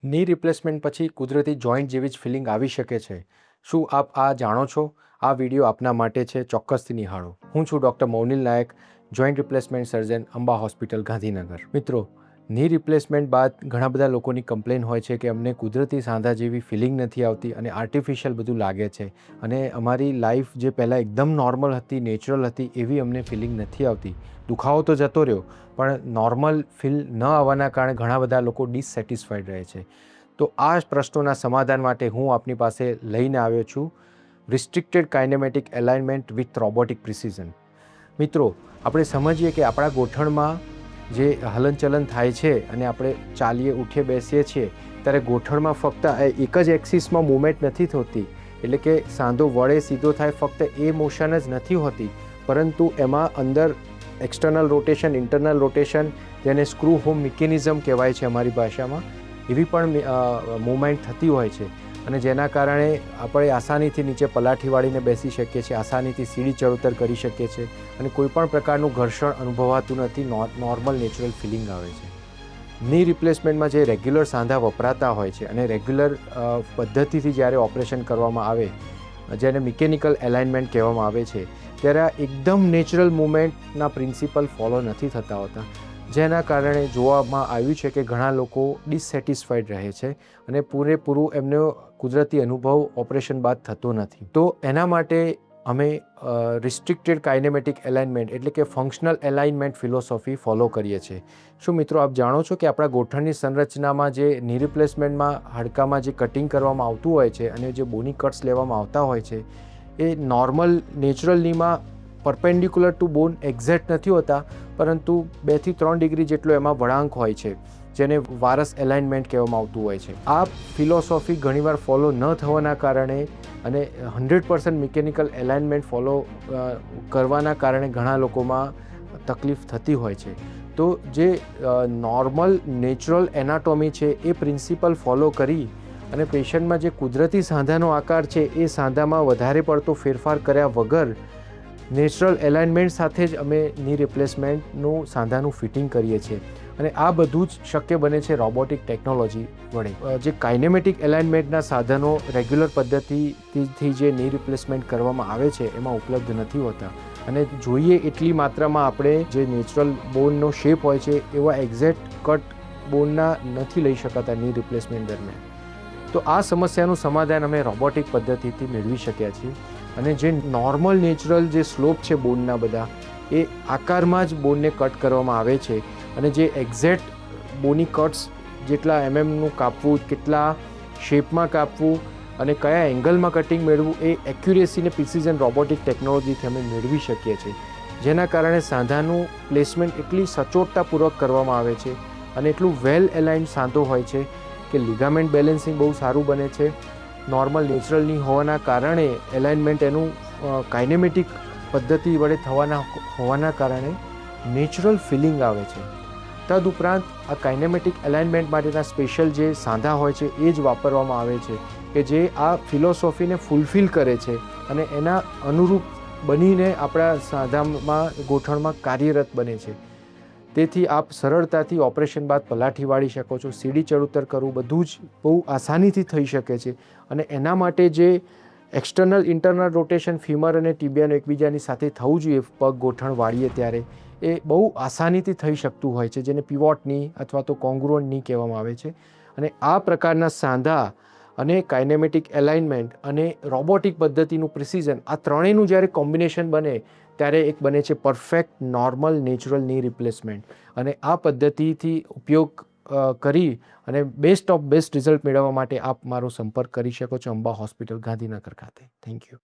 ની રિપ્લેસમેન્ટ પછી કુદરતી જોઈન્ટ જેવી જ ફિલિંગ આવી શકે છે. શું આપ આ જાણો છો? આ વિડીયો આપના માટે છે, ચોક્કસથી નિહાળો. હું છું doctor Maunil Nayak, joint replacement surgeon, Amba hospital, Gandhinagar. મિત્રો, ની રિપ્લેસમેન્ટ બાદ ઘણા બધા લોકોની કમ્પ્લેન હોય છે કે અમને કુદરતી સાંધા જેવી ફિલિંગ નથી આવતી અને આર્ટિફિશિયલ બધું લાગે છે અને અમારી લાઈફ જે પહેલાં એકદમ નોર્મલ હતી, નેચરલ હતી, એવી અમને ફિલિંગ નથી આવતી. દુખાવો તો જતો રહ્યો, પણ નોર્મલ ફીલ ન આવવાના કારણે ઘણા બધા લોકો ડિસસેટિસ્ફાઈડ રહે છે. તો આ પ્રશ્નોના સમાધાન માટે હું આપની પાસે લઈને આવ્યો છું restricted kinematic alignment with robotic precision. મિત્રો, આપણે સમજીએ કે આપણા ગોઠણમાં જે હલનચલન થાય છે અને આપણે ચાલીએ, ઉઠીએ, બેસીએ છીએ ત્યારે ગોઠણમાં ફક્ત એક જ એક્સિસમાં મૂવમેન્ટ નથી થતી, એટલે કે સાંધો વળે સીધો થાય, ફક્ત એ મોશન જ નથી હોતી, પરંતુ એમાં અંદર એક્સટર્નલ રોટેશન, ઇન્ટરનલ રોટેશન, જેને સ્ક્રૂ હોમ મિકેનિઝમ કહેવાય છે અમારી ભાષામાં, એવી પણ મૂવમેન્ટ થતી હોય છે અને જેના કારણે આપણે આસાનીથી નીચે પલાઠી વાળીને બેસી શકીએ છીએ, આસાનીથી સીડી ચડઉતર કરી શકીએ છીએ અને કોઈ પણ પ્રકારનું ઘર્ષણ અનુભવાતું નથી, નોર્મલ નેચરલ ફિલિંગ આવે છે. ની રિપ્લેસમેન્ટમાં જે રેગ્યુલર સાંધા વપરાતા હોય છે અને રેગ્યુલર પદ્ધતિથી જ્યારે ઓપરેશન કરવામાં આવે, જેને મિકેનિકલ એલાઇનમેન્ટ કહેવામાં આવે છે, ત્યારે આ એકદમ નેચરલ મૂવમેન્ટના પ્રિન્સિપલ ફોલો નથી થતા હોતા, જેના કારણે જોવામાં આવ્યું છે કે ઘણા લોકો ડિસસેટિસ્ફાઈડ રહે છે અને પૂરેપૂરું એમનો કુદરતી અનુભવ ઓપરેશન બાદ થતો નથી. તો એના માટે અમે રિસ્ટ્રિક્ટેડ કાઇનેમેટિક એલાઇનમેન્ટ એટલે કે ફંક્શનલ એલાઇનમેન્ટ ફિલોસોફી ફોલો કરીએ છીએ. શું મિત્રો, આપ જાણો છો કે આપણા ગોઠણની સંરચનામાં જે ની રિપ્લેસમેન્ટમાં હાડકામાં જે કટિંગ કરવામાં આવતું હોય છે અને જે બોની કટ્સ લેવામાં આવતા હોય છે, એ નોર્મલ નેચરલ નીમાં પરપેન્ડિક્યુલર ટુ બોન એક્ઝેક્ટ નથી હોતા, પરંતુ 2 થી 3 ડિગ્રી જેટલો એમાં વળાંક હોય છે, જેને વારસ એલાઇનમેન્ટ કહેવામાં આવતું હોય છે. આ ફિલોસોફી ઘણીવાર ફોલો ન થવાના કારણે અને 100% મિકેનિકલ એલાઇનમેન્ટ ફોલો કરવાના કારણે ઘણા લોકોમાં તકલીફ થતી હોય છે. તો જે નોર્મલ નેચરલ એનાટોમી છે એ પ્રિન્સિપલ ફોલો કરી અને પેશન્ટમાં જે કુદરતી સાંધાનો આકાર છે એ સાંધામાં વધારે પડતો ફેરફાર કર્યા વગર નેચરલ એલાઇનમેન્ટ સાથે જ અમે ની રિપ્લેસમેન્ટનું સાંધાનું ફિટિંગ કરીએ છીએ અને આ બધું જ શક્ય બને છે રોબોટિક ટેકનોલોજી વડે. જે કાઇનેમેટિક એલાઇનમેન્ટના સાધનો રેગ્યુલર પદ્ધતિથી જે ની રિપ્લેસમેન્ટ કરવામાં આવે છે એમાં ઉપલબ્ધ નથી હોતા અને જોઈએ એટલી માત્રામાં આપણે જે નેચરલ બોનનો શેપ હોય છે એવા એક્ઝેક્ટ કટ બોનના નથી લઈ શકાતા ની રિપ્લેસમેન્ટ દરમિયાન. તો આ સમસ્યાનું સમાધાન અમે રોબોટિક પદ્ધતિથી મેળવી શક્યા છીએ અને જે નોર્મલ નેચરલ જે સ્લોપ છે બોનના બધા, એ આકારમાં જ બોનને કટ કરવામાં આવે છે અને જે એક્ઝેક્ટ બોની કટ્સ જેટલા એમએમનું કાપવું, કેટલા શેપમાં કાપવું અને કયા એંગલમાં કટિંગ મેળવવું, એ એક્યુરેસી અને પ્રિસિઝન રોબોટિક ટેકનોલોજીથી અમે મેળવી શકીએ છીએ, જેના કારણે સાંધાનું પ્લેસમેન્ટ એટલી સચોટતાપૂર્વક કરવામાં આવે છે અને એટલું વેલ એલાઇન્ડ સાંધો હોય છે કે લિગામેન્ટ બેલેન્સિંગ બહુ સારું બને છે. નોર્મલ નેચરલની હોવાના કારણે એલાઇનમેન્ટ એનું કાઇનેમેટિક પદ્ધતિ વડે હોવાના કારણે નેચરલ ફિલિંગ આવે છે. તદુપરાંત આ કાઇનેમેટિક એલાઇનમેન્ટ માટેના સ્પેશિયલ જે સાંધા હોય છે એ જ વાપરવામાં આવે છે કે જે આ ફિલોસોફીને ફૂલફિલ કરે છે અને એના અનુરૂપ બનીને આપણા સાંધામાં, ગોઠણમાં કાર્યરત બને છે. તેથી આપ સરળતાથી ઓપરેશન બાદ પલાઠી વાળી શકો છો, સીડી ચડઉતર કરવું બધું જ બહુ આસાનીથી થઈ શકે છે અને એના માટે જે એક્સટર્નલ ઇન્ટરનલ રોટેશન ફીમર અને ટીબિયાનું એકબીજાની સાથે થવું જોઈએ પગ ગોઠણ વાળીએ ત્યારે, એ બહુ આસાનીથી થઈ શકતું હોય છે, જેને પિવોટ ની અથવા તો કોંગ્રુઅન્ટ ની કહેવામાં આવે છે. અને આ પ્રકારના સાંધા અને કાઇનેમેટિક એલાઇનમેન્ટ અને રોબોટિક પદ્ધતિનું પ્રિસિઝન, આ ત્રણેયનું જ્યારે કોમ્બિનેશન બને ત્યારે એક બને છે પરફેક્ટ નોર્મલ નેચરલ ની રિપ્લેસમેન્ટ. અને આ પદ્ધતિથી ઉપયોગ કરી અને બેસ્ટ ઓફ બેસ્ટ રિઝલ્ટ મેળવવા માટે આપ મારો સંપર્ક કરી શકો છો અંબા હોસ્પિટલ, ગાંધીનગર ખાતે. Thank you.